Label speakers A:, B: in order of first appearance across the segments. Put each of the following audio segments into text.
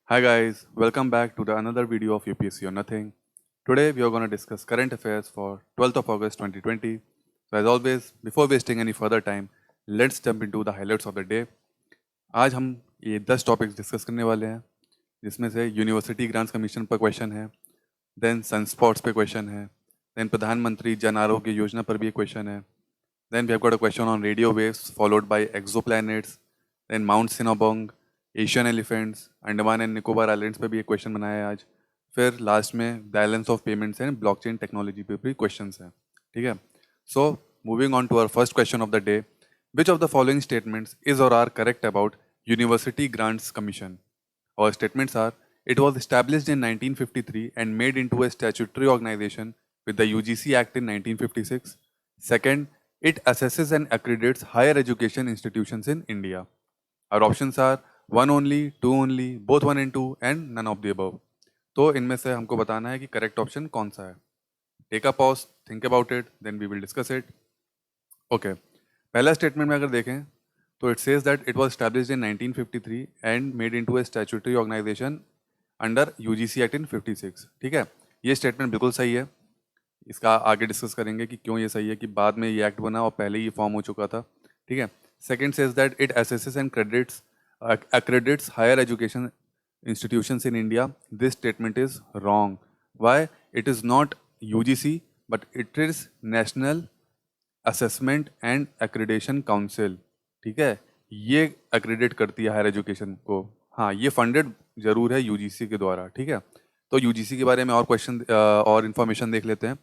A: Hi guys, welcome back to the another video of UPSC or Nothing. Today we are going to discuss current affairs for 12th of August 2020. So as always, before wasting any further time, let's jump into the highlights of the day. आज हम ये 10 topics discuss करने वाले हैं जिसमें से University Grants Commission पर question है, देन सन स्पॉट्स पे क्वेश्चन है, देन प्रधानमंत्री जन आरोग्य योजना पर भी एक क्वेश्चन है, then we have got a question on radio waves followed by exoplanets, then Mount Sinabung, Asian elephants, Andaman and Nicobar islands पे भी एक क्वेश्चन बनाया है आज। फिर लास्ट में balance of payments and blockchain technology पे भी क्वेश्चन हैं। ठीक है, so moving on to our first question of the day, which of the following statements is और are correct about University Grants Commission? Our statements are: it was established in 1953 and made into a statutory organization with the UGC Act in 1956. Second, it assesses and accredits higher education institutions in India. Our options are one only, two only, both one and two, and none of the above. तो इनमें से हमको बताना है कि correct option कौन सा है। Take a pause, think about it, then we will discuss it. Okay, पहला स्टेटमेंट में अगर देखें तो it says that it was established in 1953 and made into a statutory organisation under UGC act in 56। ठीक है, ये स्टेटमेंट बिल्कुल सही है। इसका आगे डिस्कस करेंगे कि क्यों ये सही है, कि बाद में ये एक्ट बना और पहले ही फॉर्म हो चुका था। ठीक है, second says that it assesses and credits accredits higher education institutions in India. This statement is wrong. Why? It is not UGC, but it is National assessment and accreditation council. ठीक है, ये accredit करती है higher education को। हाँ, ये funded जरूर है यूजीसी के द्वारा। ठीक है, तो यूजीसी के बारे में और क्वेश्चन और इन्फॉर्मेशन देख लेते हैं।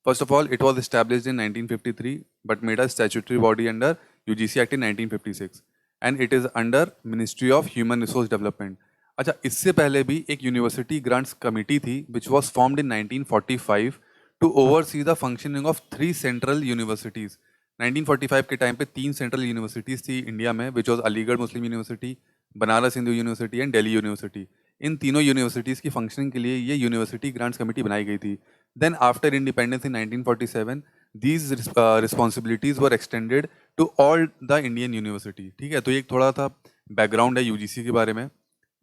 A: First of all, it was established in 1953 but made a statutory body under UGC act in 1956 and it is under ministry of human resource development. अच्छा, इससे पहले भी एक यूनिवर्सिटी ग्रांट्स कमिटी थी which was formed in 1945 to oversee the functioning of 3 central universities. 1945 के time पे 3 central universities थी India में, which was Aligarh Muslim University, Banaras Hindu University and Delhi University. इन तीनों यूनिवर्सिटीज़ की फंक्शनिंग के लिए ये यूनिवर्सिटी ग्रांट्स कमेटी बनाई गई थी। Then after independence in 1947 these responsibilities were extended to all the Indian university. ठीक है, तो ये एक थोड़ा सा बैकग्राउंड है यूजीसी के बारे में।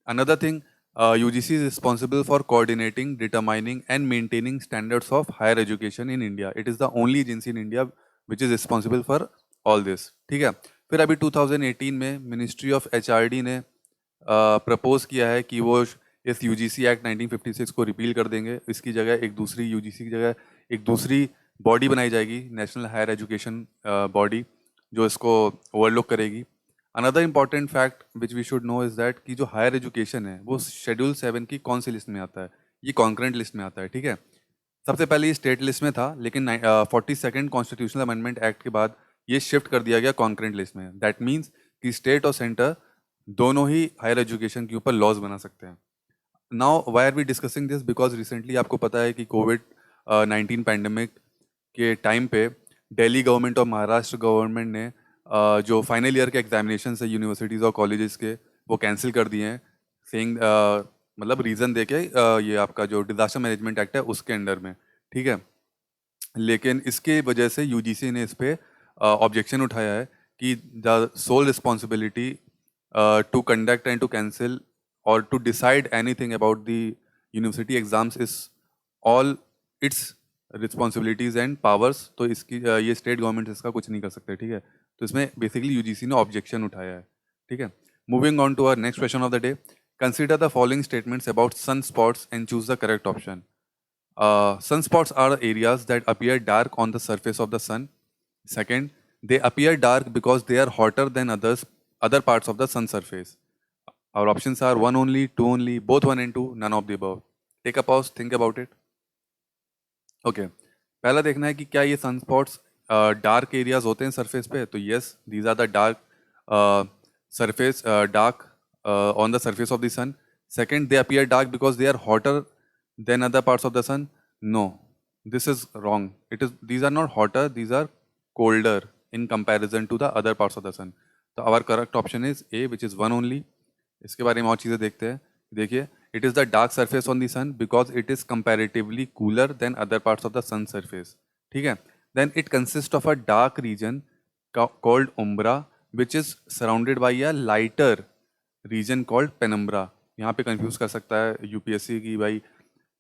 A: Another thing, UGC is responsible for coordinating, determining, and maintaining standards of higher education in India. It is the only agency in India which is responsible for all this. ठीक है, फिर अभी 2018 में ministry of HRD ने propose किया है कि वो इस यूजीसी एक्ट 1956 को रिपील कर देंगे। इसकी जगह एक दूसरी यूजीसी की जगह एक दूसरी बॉडी बनाई जाएगी, नेशनल हायर एजुकेशन बॉडी, जो इसको ओवरलुक करेगी। Another important fact which we should know is that कि जो हायर एजुकेशन है वो शेड्यूल 7 की कौन सी लिस्ट में आता है? ये कॉन्करेंट लिस्ट में आता है। ठीक है, सबसे पहले ये स्टेट लिस्ट में था, लेकिन 42nd कॉन्स्टिट्यूशनल अमेंडमेंट एक्ट के बाद ये शिफ्ट कर दिया गया कॉन्करेंट लिस्ट में। दैट मीन्स कि स्टेट और सेंटर दोनों ही हायर एजुकेशन के ऊपर लॉज बना सकते हैं। Now why are we discussing this? Because recently आपको पता है कि कोविड 19 पैंडमिक के टाइम पे दिल्ली गवर्नमेंट और महाराष्ट्र गवर्नमेंट ने जो फाइनल ईयर के एग्जामिनेशन है यूनिवर्सिटीज़ और कॉलेजेस के, वो कैंसिल कर दिए हैं, सेइंग मतलब रीज़न दे के ये आपका जो डिजास्टर मैनेजमेंट एक्ट है उसके अंडर में। ठीक है, लेकिन इसके वजह से यूजीसी ने इस पर ऑब्जेक्शन उठाया है कि the sole responsibility to conduct and to cancel और to decide anything about the university exams is all its responsibilities and powers. तो इसकी ये स्टेट गवर्नमेंट इसका कुछ नहीं कर सकते। ठीक है, तो इसमें बेसिकली यूजीसी ने ऑब्जेक्शन उठाया है। ठीक है, moving on to our next question of the day, consider the following statements about sunspots and choose the correct option. Sunspots are areas that appear dark on the surface of the sun. Second, they appear dark because they are hotter than other parts of the sun surface. Our options are one only, two only, both one and two, none of the above. Take a pause, think about it. Okay, पहला देखना है कि क्या ये sunspots dark areas होते हैं surface पे। तो yes, these are the dark surface, dark on the surface of the sun. Second, they appear dark because they are hotter than other parts of the sun. No, this is wrong. These are not hotter, these are colder in comparison to the other parts of the sun. So our correct option is A, which is one only. इसके बारे में और चीज़ें देखते हैं। देखिए, it is the dark surface on the sun because it is comparatively cooler than other parts of the sun surface. ठीक है, then it consists of a dark region called umbra which is surrounded by a lighter region called penumbra. यहाँ पे confuse कर सकता है UPSC की भाई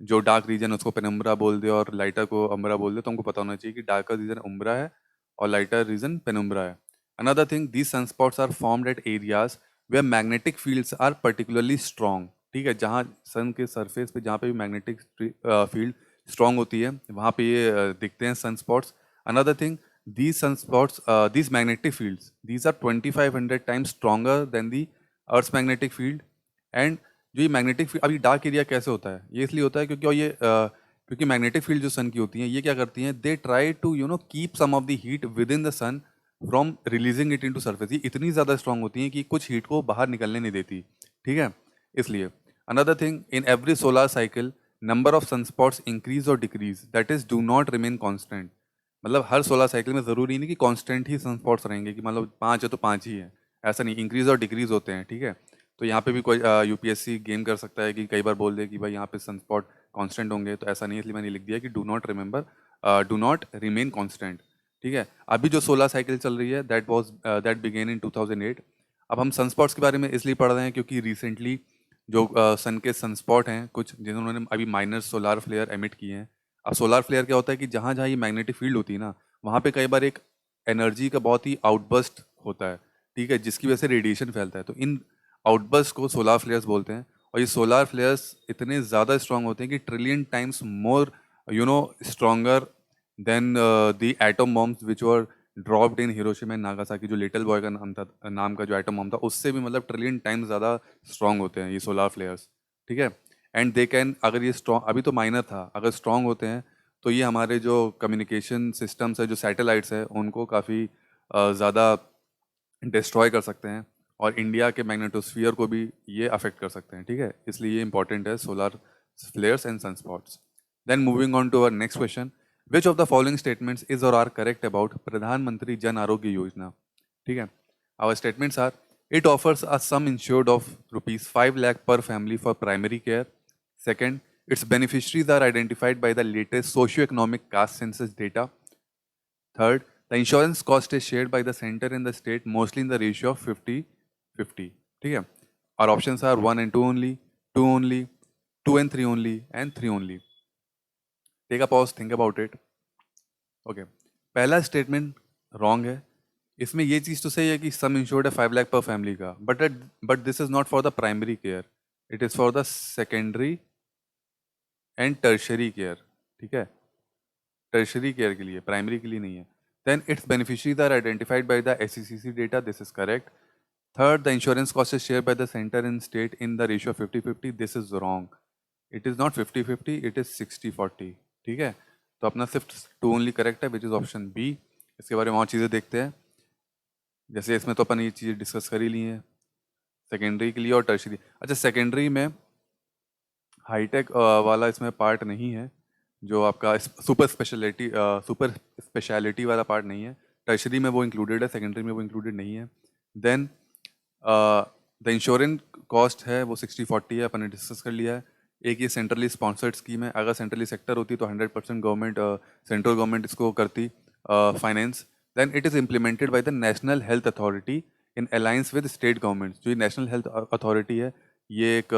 A: जो डार्क रीजन उसको पेनुम्ब्रा बोल दे और लाइटर को अम्ब्रा बोल दे, तो हमको पता होना चाहिए कि डार्कर रीजन उम्ब्रा है और लाइटर रीजन पेनुम्ब्रा है. Another thing, these sunspots are formed at areas where magnetic fields are particularly strong. ठीक है, जहाँ सन के सरफेस पे जहाँ पे भी मैग्नेटिक फील्ड स्ट्रॉन्ग होती है वहाँ पे ये दिखते हैं sunspots. Another thing, these sunspots, these magnetic fields, these are 2500 times stronger than the Earth's magnetic field. And जो ये मैग्नेटिक फील्ड, अभी डार्क एरिया कैसे होता है, ये इसलिए होता है क्योंकि और ये क्योंकि मैग्नेटिक फील्ड जो सन की होती हैं ये क्या करती हैं, they try to keep some of the heat within the sun from releasing it into surface. ये इतनी ज़्यादा स्ट्रांग होती हैं कि कुछ हीट को बाहर निकलने नहीं देती. ठीक है, इसलिए. Another thing, in every solar cycle number of sunspots increase और decrease, that is do not remain constant. मतलब हर सोलर साइकिल में ज़रूरी नहीं कि कांस्टेंट ही सनस्पॉट्स रहेंगे, कि मतलब 5 है तो 5 ही है, ऐसा नहीं. इंक्रीज और डिक्रीज होते हैं. ठीक है, तो यहाँ पे भी कोई यूपीएससी गेम कर सकता है कि कई बार बोल दे कि भाई यहाँ पे सनस्पॉट कांस्टेंट होंगे, तो ऐसा नहीं है, इसलिए मैंने लिख दिया कि डू नॉट रिमेन कांस्टेंट. ठीक है, अभी जो सोलर साइकिल चल रही है दैट बिगेन इन 2008. अब हम सनस्पॉट्स के बारे में इसलिए पढ़ रहे हैं क्योंकि रिसेंटली जो सन के सनस्पॉट हैं कुछ जिन्होंने अभी माइनर सोलार फ्लेयर एमिट किए हैं. अब सोलार फ्लेयर क्या होता है कि जहाँ जहाँ ये मैग्नेटिक फील्ड होती है ना, वहाँ पे कई बार एक एनर्जी का बहुत ही आउटबर्स्ट होता है. ठीक है, जिसकी वजह से रेडिएशन फैलता है, तो इन आउटबर्स्ट को सोलार फ्लेयर्स बोलते हैं. और ये सोलार फ्लेयर्स इतने ज़्यादा स्ट्रांग होते हैं कि trillion times more stronger than the atom bombs which were dropped in Hiroshima and Nagasaki. जो लिटिल बॉय का नाम का जो एटम बॉम्ब था, उससे भी मतलब ट्रिलियन टाइम्स ज़्यादा स्ट्रांग होते हैं ये सोलार फ्लेयर्स. ठीक है, एंड दे कैन, अगर ये स्ट्रॉन्ग, अभी तो माइनर था, अगर स्ट्रॉन्ग होते हैं तो ये हमारे जो कम्युनिकेशन सिस्टम्स है, जो सैटेलाइट्स है, उनको काफ़ी ज़्यादा डिस्ट्रॉय कर सकते हैं और इंडिया के मैग्नेटोस्फीयर को भी ये अफेक्ट कर सकते हैं. ठीक है, इसलिए ये इंपॉर्टेंट है solar flares and sunspots. Then moving on to our next question, which of the following statements is और are correct about Pradhan Mantri Jan Arogya Yojana. ठीक है, our statements are, it offers a sum insured of rupees 5 lakh per family for primary care. Second, its beneficiaries are identified by the latest socio-economic caste census data. Third, the insurance cost is shared by the center and the state mostly in the ratio of 50-50. ठीक है, our options are 1 and 2 only, 2 only, 2 and 3 only, and 3 only. Take a pause, think about it. Okay, पहला statement wrong है. इसमें ये चीज़ तो सही है कि सम इंश्योर्ड है 5 लाख पर फैमिली का, but this is not for the primary care, it is for the secondary and tertiary care. ठीक है, टर्शरी केयर के लिए, प्राइमरी के लिए नहीं है. Then its beneficiaries are identified by the SCC data, this is correct. Third, the insurance cost is share by the centre and state in the ratio 50-50, this is wrong. It is not 50-50, it is 60-40. ठीक है, तो अपना सिर्फ 2 only correct है, which is option B. इसके बारे में और चीज़ें देखते हैं. जैसे इसमें तो अपन ये चीज़ें डिस्कस कर ही ली हैं सेकेंडरी के लिए और टर्शरी. अच्छा, सेकेंडरी में हाईटेक वाला इसमें पार्ट नहीं है, जो आपका सुपर स्पेशलिटी वाला पार्ट नहीं है. टर्शरी में वो इंक्लूडेड है, सेकेंडरी में वो इंक्लूडेड नहीं है. देन द इंश्योरेंस कॉस्ट है वो 60-40 है, अपन ने डिस्कस कर लिया है. एक ये सेंट्रली स्पॉन्सर्ड स्कीम है, अगर सेंट्रली सेक्टर होती तो 100% गवर्नमेंट, सेंट्रल गवर्नमेंट इसको करती finance. Then it is implemented by the national health authority in alliance with state government. जो ये नेशनल हेल्थ अथॉरिटी है, ये एक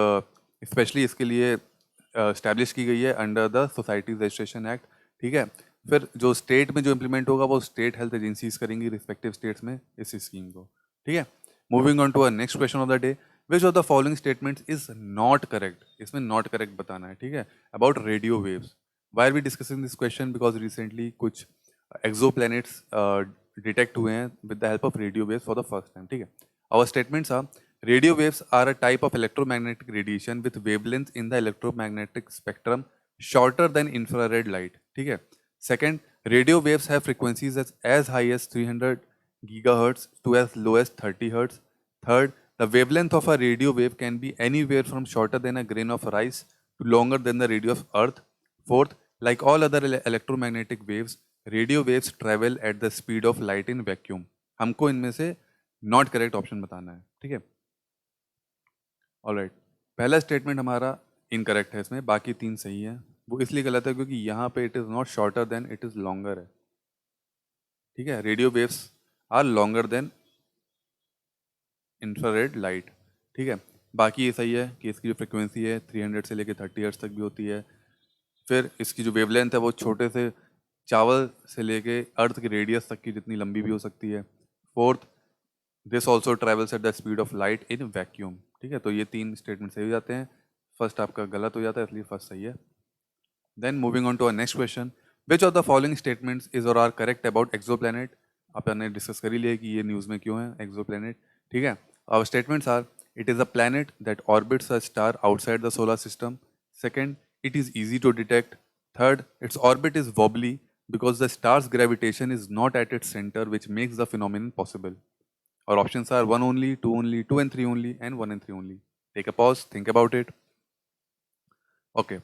A: स्पेशली इसके लिए इस्टेब्लिश की गई है under the societies registration act. ठीक है, फिर जो स्टेट में जो इम्प्लीमेंट होगा वो स्टेट हेल्थ एजेंसीज करेंगी रिस्पेक्टिव स्टेट्स में इस स्कीम को. ठीक है, moving on to our next question of the day, which of the following statements is not correct. इसमें नॉट करेक्ट बताना है. ठीक है, about radio waves. Why are we discussing this question, because recently कुछ exoplanets detect हुए हैं with the help of radio waves for the first time. ठीक है, our statements are, radio waves are a type of electromagnetic radiation with wavelengths in the electromagnetic spectrum shorter than infrared light. ठीक है. Second, radio waves have frequencies as high as 300 gigahertz to as low as 30 hertz. Third, the wavelength of a radio wave can be anywhere from shorter than a grain of rice to longer than the radio of Earth. Fourth, like all other electromagnetic waves, radio waves travel at the speed of light in vacuum. हमको इनमें से not correct option बताना है. ठीक है, alright. पहला statement हमारा incorrect है, इसमें बाकी 3 सही है. वो इसलिए गलत है क्योंकि यहाँ पे it is not shorter than, it is longer है. ठीक है, radio waves are longer than infrared light. ठीक है, बाकी ये सही है कि इसकी जो फ्रिक्वेंसी है 300 से लेके 30 हर्ट्ज तक भी होती है। फिर इसकी जो वेवलेंथ है वो छोटे से चावल से लेके अर्थ की रेडियस तक की जितनी लंबी भी हो सकती है। Fourth, this also travels at the speed of light in vacuum. ठीक है, तो ये 3 स्टेटमेंट सही हो जाते हैं। फर्स्ट आपका गलत हो जाता है, इसलिए फर्स्ट सही है। Then moving on to a next question, which of the following statements is और आर करेक्ट अबाउट एक्सोप्लैनेट। आपने डिस्कस कर ही लिया कि ये न्यूज़ में क्यों है एक्सोप्लैनेट। ठीक है, our statements are, it is a planet that orbits a star outside the solar system. Second, it is easy to detect. Third, its orbit is wobbly because the star's gravitation is not at its center, which makes the phenomenon possible. Our options are 1 only, 2 only, 2 and 3 only, and 1 and 3 only. Take a pause, think about it. Okay.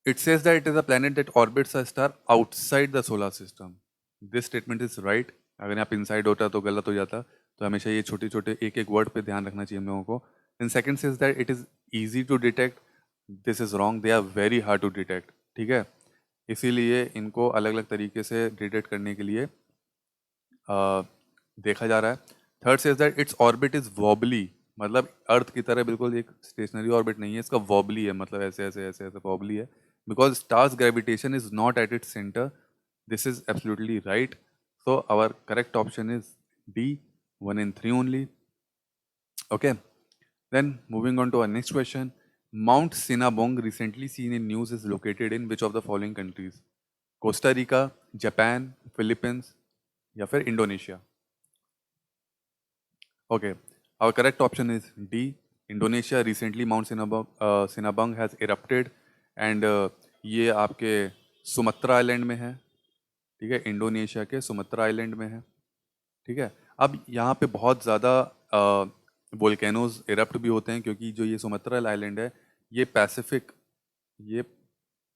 A: It says that it is a planet that orbits a star outside the solar system. This statement is right. अगर यहाँ पे inside होता तो गलत हो जाता, तो हमेशा ये छोटे छोटे एक एक वर्ड पे ध्यान रखना चाहिए हम लोगों को. Then second says that it is easy to detect. This is wrong. They are very hard to detect. ठीक है, इसीलिए इनको अलग अलग तरीके से डिटेक्ट करने के लिए देखा जा रहा है. Third says that its orbit is wobbly, मतलब अर्थ की तरह बिल्कुल एक स्टेशनरी ऑर्बिट नहीं है, इसका वॉबली है, मतलब ऐसे ऐसे ऐसे ऐसे वॉबली है, because stars gravitation is not at its centre. This is absolutely right. So our correct option is D, 1 and 3 only. Okay. Then moving on to our next question. Mount Sinabung recently seen in news is located in which of the following countries? Costa Rica, Japan, Philippines या फिर Indonesia. Okay, our correct option is D, Indonesia. Recently Mount Sinabung has erupted and ये आपके Sumatra island में है. ठीक है, Indonesia के Sumatra island में है. ठीक है, अब यहाँ पे बहुत ज़्यादा वोल्केनोज इरप्ट भी होते हैं, क्योंकि जो ये सुमत्रा आइलैंड है ये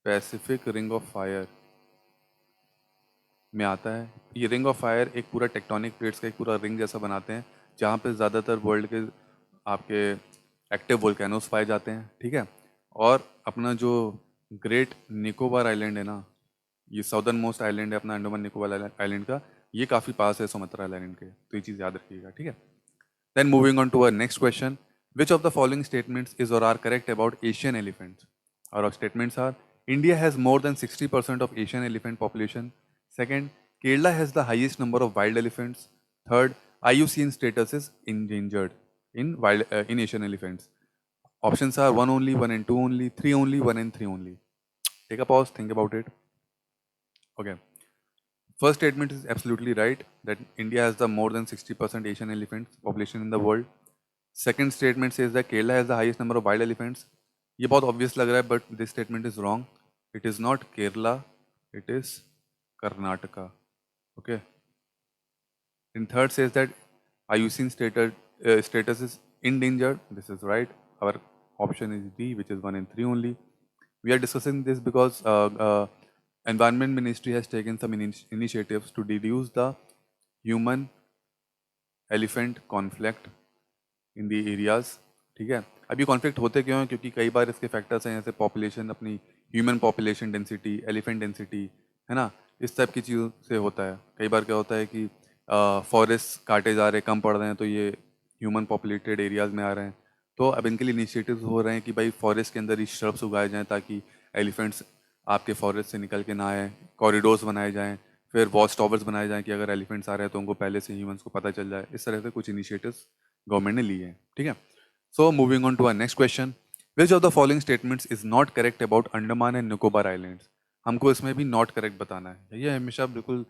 A: पैसिफिक रिंग ऑफ फायर में आता है. ये रिंग ऑफ फायर एक पूरा टेक्टोनिक प्लेट्स का एक पूरा रिंग जैसा बनाते हैं, जहाँ पे ज़्यादातर वर्ल्ड के आपके एक्टिव वोल्केनोस पाए जाते हैं. ठीक है, और अपना जो ग्रेट निकोबार आइलैंड है ना, ये साउदर्न मोस्ट आइलैंड है अपना अंडमान निकोबार आइलैंड का, ये काफ़ी पास है सुमत्रा आइलैंड के, तो ये चीज़ याद रखिएगा. ठीक है. Then moving on to our next question, which of the following statements is और are correct about Asian elephants. और statements are, India has more than 60% of Asian elephant population. Second, Kerala has the highest number of wild elephants. Third, IUCN status is endangered in Asian elephants. Options are 1 only, 1 and 2 only, 3 only, 1 and 3 only. Take a pause, think about it. Okay. First statement is absolutely right that India has the more than 60% Asian elephants population in the world. Second statement says that Kerala has the highest number of wild elephants. ये बहुत obvious लग रहा है, but this statement is wrong. It is not Kerala, it is Karnataka. Okay. And third says that IUCN status is endangered. This is right. Our option is D, which is 1 and 3 only. We are discussing this because Environment Ministry has taken some initiatives to reduce the human elephant conflict in the areas. ठीक है, अब ये conflict होते क्यों हैं, क्योंकि कई बार इसके फैक्टर्स हैं जैसे पॉपुलेशन, अपनी human population density, elephant density, है ना, इस टाइप की चीज़ों से होता है. कई बार क्या होता है कि फॉरेस्ट काटे जा रहे, कम पड़ रहे हैं, तो ये ह्यूमन पॉपुलेटेड एरियाज़ में आ रहे हैं. तो अब इनके लिए इनिशिएटिव्स हो रहे हैं कि भाई फॉरेस्ट के अंदर ही श्रब्स उगाए जाएँ ताकि एलिफेंट्स आपके फॉरेस्ट से निकल के ना आए, कॉरिडोर्स बनाए जाएँ, फिर वॉच टावर्स बनाए जाएँ कि अगर एलिफेंट्स आ रहे हैं तो उनको पहले से ह्यूमंस को पता चल जाए. इस तरह से कुछ इनिशिएटिव्स गवर्नमेंट ने लिए हैं. ठीक है. So moving on to our next question, which of the following statements is not correct about Andaman and Nicobar islands. हमको इसमें भी नॉट करेक्ट बताना है. ये हमेशा बिल्कुल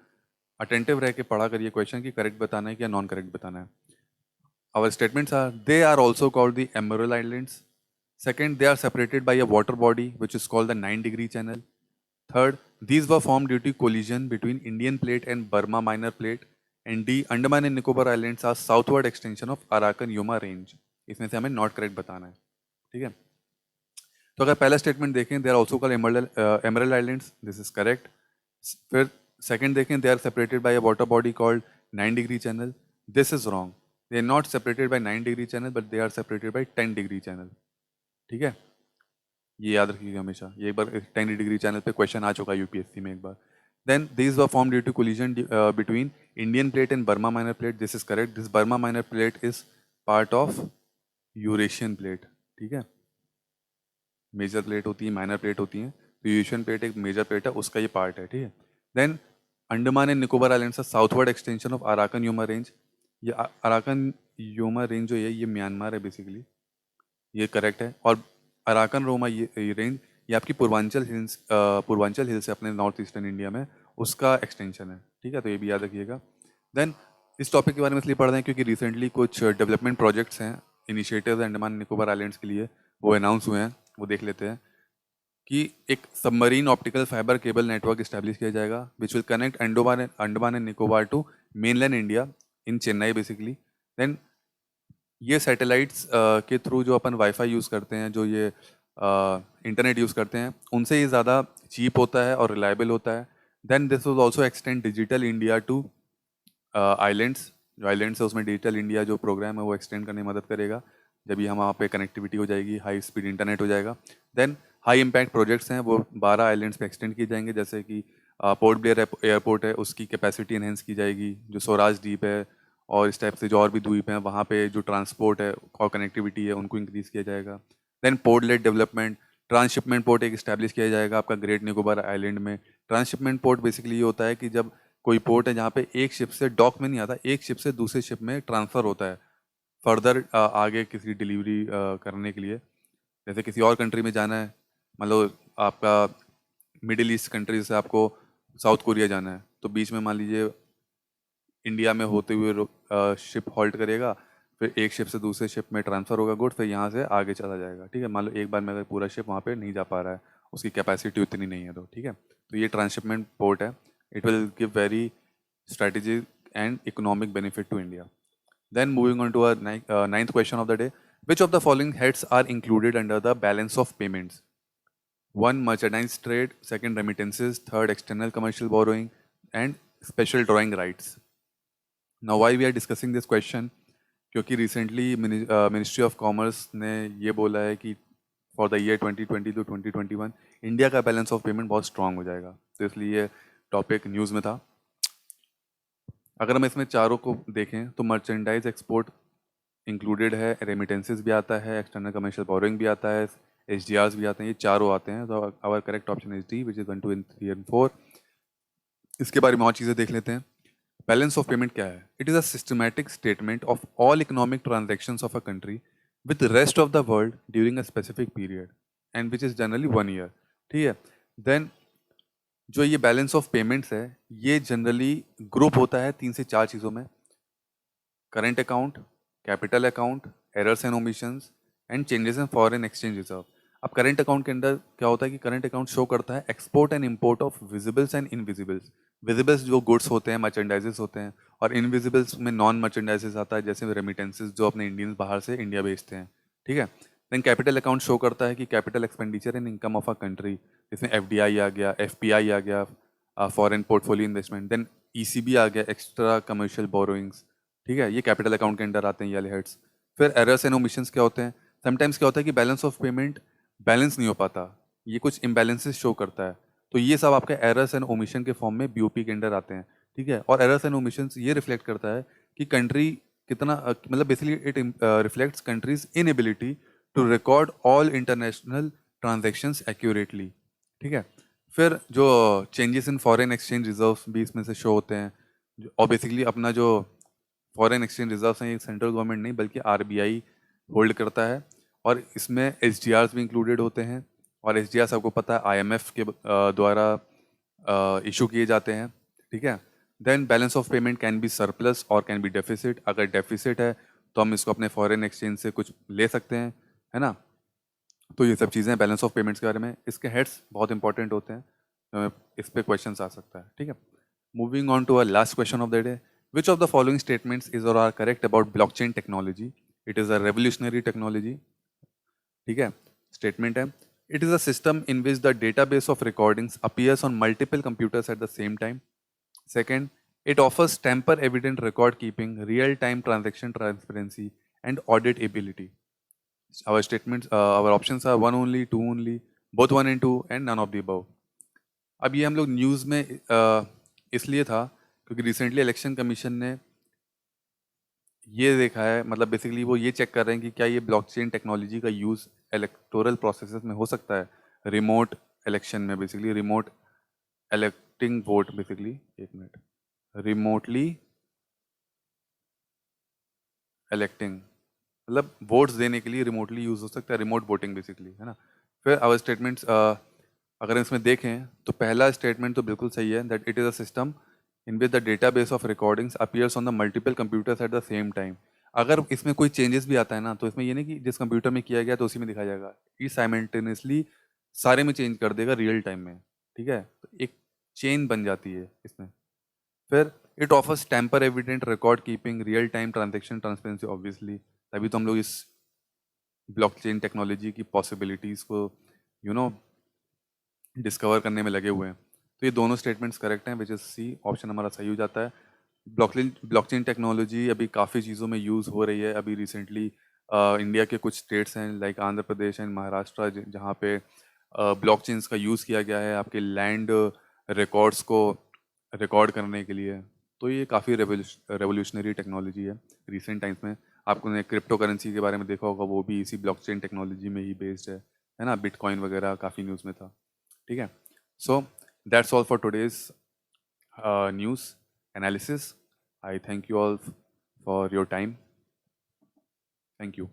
A: अटेंटिव रह के पढ़ा करिए क्वेश्चन कि करेक्ट बताना है या नॉन करेक्ट बताना है. Our statements are, they are also called the emerald islands. Second, they are separated by a water body which is called the 9-degree channel. Third, these were formed due to collision between Indian plate and Burma minor plate. And D, Andaman and Nicobar Islands are southward extension of Arakan Yuma range. इसमें से हमें not correct बताना है. ठीक है, तो अगर पहला स्टेटमेंट देखें, they are also called emerald islands, this is correct. फिर सेकंड देखें, they are separated by a water body called 9-degree channel, this is wrong. They are not separated by 9-degree channel, but they are separated by 10-degree channel. ठीक है, ये याद रखिएगा हमेशा. ये एक बार 10-degree channel पे क्वेश्चन आ चुका है यूपीएससी में एक बार. Then these were formed due to collision between Indian plate and Burma minor plate. This is correct. This Burma minor plate is part of Eurasian plate, ठीक है। मेजर प्लेट होती है, minor plate होती है, तो Eurasian plate एक major plate है, उसका ये पार्ट है, ठीक है। Then Andaman and Nicobar islands का southward extension of Arakan Yoma range. ये अराकन यूमा रेंज जो है ये म्यांमार है बेसिकली, ये करेक्ट है। और अराकन रोमा ये रेंज ये आपकी पूर्वांचल हिल्स है अपने नॉर्थ ईस्टर्न इंडिया में, उसका एक्सटेंशन है, ठीक है। तो ये भी याद रखिएगा। देन इस टॉपिक के बारे में इसलिए पढ़ रहे हैं क्योंकि रिसेंटली कुछ डेवलपमेंट प्रोजेक्ट्स हैं, इनिशिएटिव्स अंडमान निकोबार आइलैंड्स के लिए, वो अनाउंस हुए हैं, वो देख लेते हैं। कि एक submarine optical fibre cable network establish किया जाएगा which will connect Andaman and Nicobar to mainland India in Chennai basically. Then ये सैटेलाइट्स के थ्रू जो अपन वाईफाई यूज़ करते हैं, जो ये इंटरनेट यूज़ करते हैं, उनसे ये ज़्यादा चीप होता है और रिलायबल होता है। Then this will also extend digital India to islands. जो आइलैंड्स है उसमें डिजिटल इंडिया जो प्रोग्राम है वो एक्सटेंड करने में मदद करेगा जब भी हम वहाँ पे कनेक्टिविटी हो जाएगी, हाई स्पीड इंटरनेट हो जाएगा। देन हाई इम्पैक्ट प्रोजेक्ट्स हैं वो 12 आइलैंड्स पे एक्सटेंड किए जाएंगे, जैसे कि पोर्ट ब्लेयर एयरपोर्ट है, उसकी कैपेसिटी इन्हेंस की जाएगी। जो स्वराज द्वीप है और इस टाइप से जो और भी द्वीप हैं, वहाँ पे जो ट्रांसपोर्ट है और कनेक्टिविटी है उनको इंक्रीज़ किया जाएगा। Then port led development, transshipment port एक इस्टेब्लिश किया जाएगा आपका ग्रेट निकोबार आइलैंड में। ट्रांसशिपमेंट पोर्ट बेसिकली ये होता है कि जब कोई पोर्ट है जहाँ पे एक शिप से डॉक में नहीं आता, एक शिप से दूसरे शिप में ट्रांसफ़र होता है फर्दर आगे किसी डिलीवरी करने के लिए। जैसे किसी और कंट्री में जाना है, मतलब आपका मिडिल ईस्ट कंट्री से आपको साउथ कोरिया जाना है, तो बीच में मान लीजिए इंडिया में होते हुए शिप हॉल्ट करेगा, फिर एक शिप से दूसरे शिप में ट्रांसफ़र होगा गुड, फिर यहाँ से आगे चला जाएगा, ठीक है। मान लो एक बार में अगर पूरा शिप वहाँ पे नहीं जा पा रहा है, उसकी कैपेसिटी उतनी नहीं है, तो ठीक है। तो ये ट्रांसशिपमेंट पोर्ट है, it will give very strategic and economic benefit to India. Then moving on to our ninth question of the day. Which of the following heads are included under the balance of payments? One, merchandise trade. Second, remittances. Third, external commercial borrowing. And special drawing rights. Now, why we are discussing this question? क्योंकि recently ministry of commerce ने ये बोला है कि for the year 2020 to 2021 India का balance of payment बहुत strong हो जाएगा, तो इसलिए टॉपिक न्यूज़ में था। अगर हम इसमें चारों को देखें तो मर्चेंडाइज एक्सपोर्ट इंक्लूडेड है, रेमिटेंसेस भी आता है, एक्सटर्नल कमर्शियल बोरोइंग भी आता है, एच भी आते हैं, ये चारों आते हैं। तो our correct option is D which is 1 2 3 and 4। इसके बारे में और चीज़ें देख लेते हैं। बैलेंस ऑफ पेमेंट क्या है? It is a systematic statement of all economic transactions of a country with rest of the world during a specific period and which is generally 1 year, ठीक है। देन जो ये बैलेंस ऑफ पेमेंट्स है ये generally group होता है 3 से 4 चीज़ों में: current account, capital account, errors and omissions and changes in foreign exchange reserve. अब करंट अकाउंट के अंदर क्या होता है कि करंट अकाउंट शो करता है export and import of visibles and invisibles. Visibles जो गुड्स होते हैं, मर्चेंडाइजेस होते हैं, और इनविजिबल्स में नॉन मर्चेंडाइजेस आता है, जैसे रेमिटेंसेस जो अपने इंडियंस बाहर से इंडिया भेजते हैं, ठीक है। देन कैपिटल अकाउंट शो करता है कि capital expenditure and income of a country, जिसमें एफडीआई आ गया, एफपीआई आ गया, foreign portfolio investment. Then ECB आ गया, एक्स्ट्रा कमर्शियल बोरोइंग्स, ठीक है। ये कैपिटल अकाउंट के अंडर आते हैं, ये वाले हेड्स। फिर एरर्स एंड ओमिशंस क्या होते हैं? समटाइम्स क्या होता है कि बैलेंस ऑफ पेमेंट बैलेंस नहीं हो पाता, ये कुछ इम्बैलेंसेस शो करता है, तो ये सब आपके एरर्स एंड ओमिशन के फॉर्म में बीओपी के अंडर आते हैं, ठीक है। और एरर्स एंड ओमिशंस ये रिफ्लेक्ट करता है कि कंट्री कितना मतलब basically it reflects country's inability to record all international transactions accurately, ठीक है। फिर जो changes in foreign exchange reserves भी इसमें से शो होते हैं, और बेसिकली अपना जो फॉरेन एक्सचेंज रिजर्व्स हैं ये सेंट्रल गवर्नमेंट नहीं बल्कि आरबीआई होल्ड करता है, और इसमें एच भी इंक्लूडेड होते हैं। और एच आपको पता है आईएमएफ के द्वारा इशू किए जाते हैं, ठीक है। Then balance of payment can be surplus or can be deficit. अगर डेफिसिट है तो हम इसको अपने फॉरेन एक्सचेंज से कुछ ले सकते हैं, है ना। तो ये सब चीज़ें बैलेंस ऑफ पेमेंट्स के बारे में, इसके हेड्स बहुत इंपॉर्टेंट होते हैं, इस पे क्वेश्चन आ सकता है, ठीक है। Moving on to a last question of the day. Which of the following statements is और are correct about blockchain technology? It is a revolutionary technology, ठीक है। स्टेटमेंट है, it is a system in which the database of recordings appears on multiple computers at the same time. Second, it offers tamper evident record keeping, real time transaction transparency, and audit ability. Our statements, our options are one only, two only, both one and two, and none of the above. अब ये हम लोग news में इसलिए था क्योंकि recently election commission ने ये देखा है, मतलब बेसिकली वो ये चेक कर रहे हैं कि क्या ये ब्लॉकचेन टेक्नोलॉजी का यूज़ इलेक्टोरल प्रोसेसेस में हो सकता है, रिमोट इलेक्शन में, basically remote electing vote, basically एक मिनट, रिमोटली इलेक्टिंग मतलब वोट्स देने के लिए रिमोटली यूज़ हो सकता है, रिमोट वोटिंग बेसिकली, है ना। फिर आवर स्टेटमेंट्स अगर हम इसमें देखें तो पहला स्टेटमेंट तो बिल्कुल सही है, that it is a system in which the data base of recordings appears on the multiple computers at the same time. अगर इसमें कोई चेंजेस भी आता है ना, तो इसमें ये नहीं कि जिस कंप्यूटर में किया गया तो उसी में दिखाया जाएगा, ये साइमल्टेनियसली सारे में चेंज कर देगा रियल टाइम में, ठीक है। तो एक चेन बन जाती है इसमें। फिर it offers temper evident record keeping, real time transaction transparency, obviously तभी तो हम लोग इस ब्लॉकचेन टेक्नोलॉजी की पॉसिबिलिटीज़ को यू नो डिस्कवर करने में लगे हुए हैं। तो ये दोनों स्टेटमेंट्स करेक्ट हैं, विच इज़ सी, ऑप्शन हमारा सही हो जाता है। ब्लॉकचेन टेक्नोलॉजी अभी काफ़ी चीज़ों में यूज़ हो रही है। अभी रिसेंटली इंडिया के कुछ स्टेट्स हैं लाइक आंध्र प्रदेश एंड महाराष्ट्र, जहाँ पे ब्लॉकचेन्स का यूज़ किया गया है आपके लैंड रिकॉर्ड्स को रिकॉर्ड करने के लिए। तो ये काफ़ी रेवोल्यूशनरी टेक्नोलॉजी है रिसेंट टाइम्स में। आपने क्रिप्टो करेंसी के बारे में देखा होगा, वो भी इसी ब्लॉकचेन टेक्नोलॉजी में ही बेस्ड है ना। बिटकॉइन वगैरह काफ़ी न्यूज़ में था, ठीक है। So that's all for today's news analysis. I thank you all for your time. Thank you.